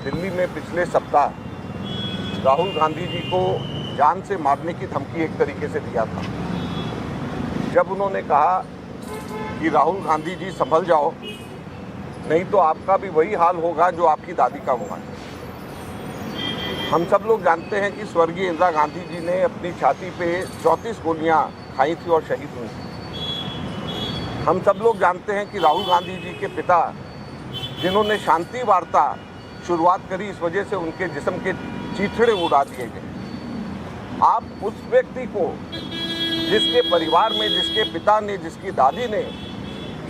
दिल्ली में पिछले सप्ताह राहुल गांधी जी को जान से मारने की धमकी एक तरीके से दिया था, जब उन्होंने कहा कि राहुल गांधी जी संभल जाओ, नहीं तो आपका भी वही हाल होगा जो आपकी दादी का हुआ। हम सब लोग जानते हैं कि स्वर्गीय इंदिरा गांधी जी ने अपनी छाती पे 34 गोलियां खाई थी और शहीद हुई थी। हम सब लोग जानते हैं कि राहुल गांधी जी के पिता, जिन्होंने शांति वार्ता शुरुआत करी, इस वजह से उनके जिस्म के चीथड़े उड़ा दिए गए। आप उस व्यक्ति को, जिसके परिवार में, जिसके पिता ने, जिसकी दादी ने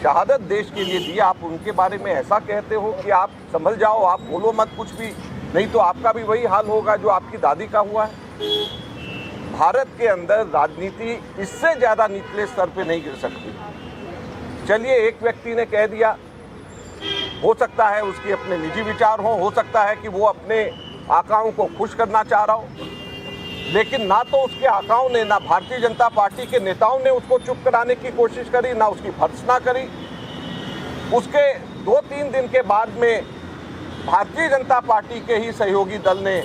शहादत देश के लिए दी, आप उनके बारे में ऐसा कहते हो कि आप संभल जाओ, आप बोलो मत कुछ भी, नहीं तो आपका भी वही हाल होगा जो आपकी दादी का हुआ है। भारत के अंदर राजनीति इससे ज़्यादा निचले स्तर पे नहीं गिर सकती। चलिए, एक व्यक्ति ने कह दिया, हो सकता है उसके अपने निजी विचार हो सकता है कि वो अपने आकाओं को खुश करना चाह रहा हो, लेकिन ना तो उसके आकाओं ने, ना भारतीय जनता पार्टी के नेताओं ने उसको चुप कराने की कोशिश करी, ना उसकी भर्त्सना करी। उसके 2-3 दिन के बाद में भारतीय जनता पार्टी के ही सहयोगी दल ने,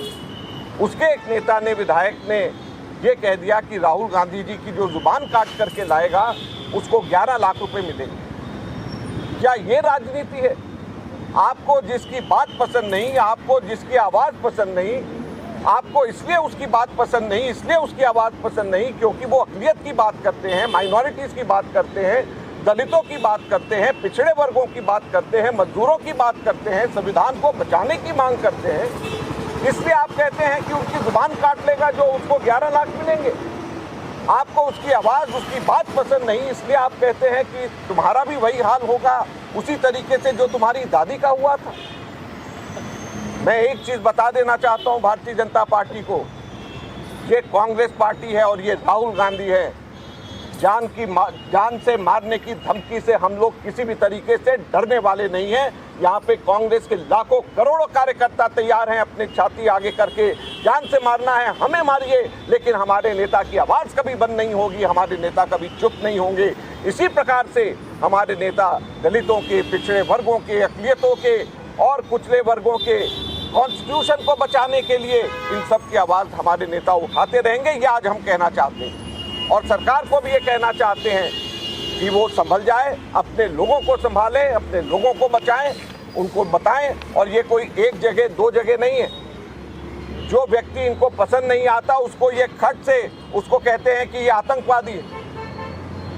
उसके एक नेता ने, विधायक ने ये कह दिया कि राहुल गांधी जी की जो जुबान काट करके लाएगा उसको 11 लाख रुपए मिलेंगे। क्या ये राजनीति है? आपको जिसकी बात पसंद नहीं, आपको जिसकी आवाज़ पसंद नहीं, आपको इसलिए उसकी बात पसंद नहीं, इसलिए उसकी आवाज़ पसंद नहीं क्योंकि वो अक़लियत की बात करते हैं, माइनॉरिटीज़ की बात करते हैं, दलितों की बात करते हैं, पिछड़े वर्गों की बात करते हैं, मजदूरों की बात करते हैं, संविधान को बचाने की मांग करते हैं, इसलिए आप कहते हैं कि उनकी जुबान काट लेगा जो उसको 11 लाख मिलेंगे। आपको उसकी आवाज़, उसकी बात पसंद नहीं, इसलिए आप कहते हैं कि तुम्हारा भी वही हाल होगा उसी तरीके से जो तुम्हारी दादी का हुआ था। मैं एक चीज़ बता देना चाहता हूँ भारतीय जनता पार्टी को, ये कांग्रेस पार्टी है और ये राहुल गांधी है। जान से मारने की धमकी से हम लोग किसी भी तरीके से डरने वाले नहीं हैं। यहाँ पे कांग्रेस के लाखों करोड़ों कार्यकर्ता तैयार हैं अपनी छाती आगे करके, जान से मारना है हमें मारिए, लेकिन हमारे नेता की आवाज़ कभी बंद नहीं होगी, हमारे नेता कभी चुप नहीं होंगे। इसी प्रकार से हमारे नेता दलितों के, पिछड़े वर्गों के, अक़लियतों के और कुचले वर्गों के कॉन्स्टिट्यूशन को बचाने के लिए इन सब की आवाज़ हमारे नेता उठाते रहेंगे। ये आज हम कहना चाहते हैं और सरकार को भी ये कहना चाहते हैं कि वो संभल जाए, अपने लोगों को संभालें, अपने लोगों को बचाएं, उनको बताएं। और ये कोई एक जगह, 2 जगह नहीं है। जो व्यक्ति इनको पसंद नहीं आता उसको ये खट से उसको कहते हैं कि ये आतंकवादी है,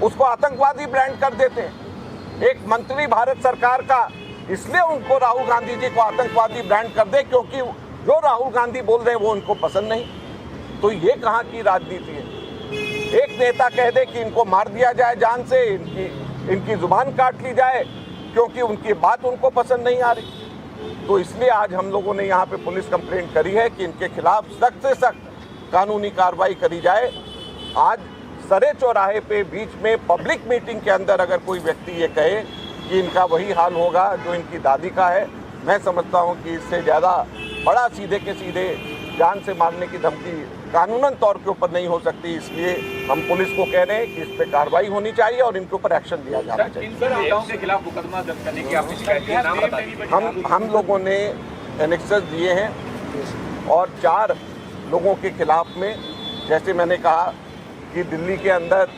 उसको आतंकवादी ब्रांड कर देते हैं। एक मंत्री भारत सरकार का इसलिए उनको राहुल गांधी जी को आतंकवादी ब्रांड कर दे क्योंकि जो राहुल गांधी बोल रहे हैं वो उनको पसंद नहीं। तो ये कहाँ की राजनीति है? एक नेता कह दे कि इनको मार दिया जाए जान से, इनकी जुबान काट ली जाए क्योंकि उनकी बात उनको पसंद नहीं आ रही। तो इसलिए आज हम लोगों ने यहाँ पे पुलिस कंप्लेंट करी है कि इनके खिलाफ सख्त से सख्त कानूनी कार्रवाई करी जाए। आज सरे चौराहे पे बीच में पब्लिक मीटिंग के अंदर अगर कोई व्यक्ति ये कहे कि इनका वही हाल होगा जो इनकी दादी का है, मैं समझता हूँ कि इससे ज़्यादा बड़ा सीधे के सीधे जान से मारने की धमकी कानूनन तौर के ऊपर नहीं हो सकती। इसलिए हम पुलिस को कह रहे हैं कि इस पे कार्रवाई होनी चाहिए और इनके ऊपर एक्शन लिया जाना चाहिए। के खिलाफ मुकदमा दर्ज करने की आपने शिकायत की, नाम बताइए। हम लोगों ने एनेक्सेस दिए हैं और 4 लोगों के खिलाफ में, जैसे मैंने कहा कि दिल्ली के अंदर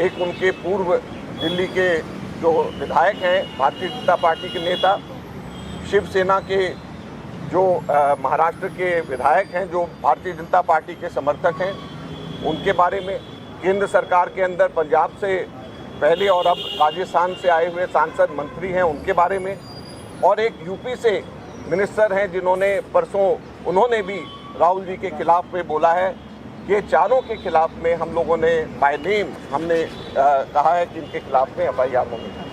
एक उनके पूर्व दिल्ली के जो विधायक हैं, भारतीय जनता पार्टी के नेता, शिवसेना के जो महाराष्ट्र के विधायक हैं जो भारतीय जनता पार्टी के समर्थक हैं, उनके बारे में, केंद्र सरकार के अंदर पंजाब से पहले और अब राजस्थान से आए हुए सांसद मंत्री हैं उनके बारे में, और एक यूपी से मिनिस्टर हैं जिन्होंने परसों उन्होंने भी राहुल जी के खिलाफ में बोला है। ये चारों के खिलाफ में हम लोगों ने बाय नेम हमने कहा है कि इनके खिलाफ में FIR होनी चाहिए।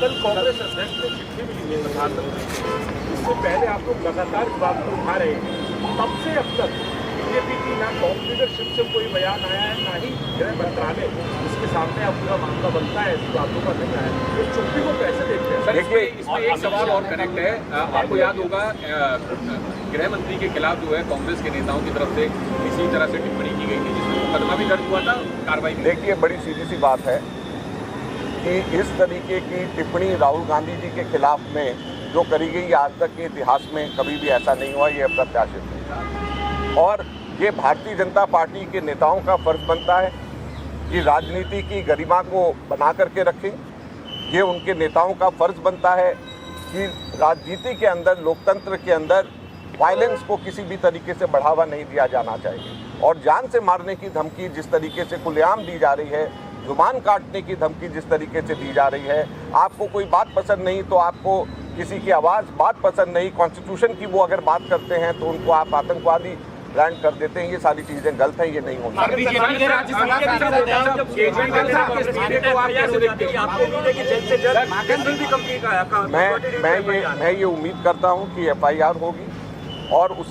कल कांग्रेस अध्यक्ष ने चिट्ठी भी लिखी प्रधानमंत्री, इससे पहले आप लोग लगातार इस बात को उठा रहे हैं। तब से अब तक बीजेपी की ना टॉप लीडरशिप से कोई बयान आया है, ना ही गृह मंत्रालय इसके सामने अब पूरा मामला बनता है, ऐसी बातों का नहीं आया। तो चुप्पी को कैसे देखते हैं? देखिए, इसमें एक सवाल और कनेक्ट है। आपको याद होगा गृह मंत्री के खिलाफ जो है कांग्रेस के नेताओं की तरफ से इसी तरह से टिप्पणी की गई थी, जिसमें मुकदमा भी दर्ज हुआ था, कार्रवाई भी। देखिए, बड़ी सीधी सी बात है कि इस तरीके की टिप्पणी राहुल गांधी जी के खिलाफ में जो करी गई आज तक के इतिहास में कभी भी ऐसा नहीं हुआ, ये अप्रत्याशित है। और ये भारतीय जनता पार्टी के नेताओं का फर्ज बनता है कि राजनीति की गरिमा को बना करके रखें। ये उनके नेताओं का फर्ज बनता है कि राजनीति के अंदर, लोकतंत्र के अंदर वायलेंस को किसी भी तरीके से बढ़ावा नहीं दिया जाना चाहिए। और जान से मारने की धमकी जिस तरीके से खुलेआम दी जा रही है, जुबान काटने की धमकी जिस तरीके से दी जा रही है, आपको कोई बात पसंद नहीं तो आपको किसी की बात पसंद नहीं, कॉन्स्टिट्यूशन की वो अगर बात करते हैं तो उनको आप आतंकवादी ब्रांड कर देते हैं। ये सारी चीज़ें गलत हैं, ये नहीं होनी चाहिए। मैं ये उम्मीद करता हूँ कि FIR होगी और उस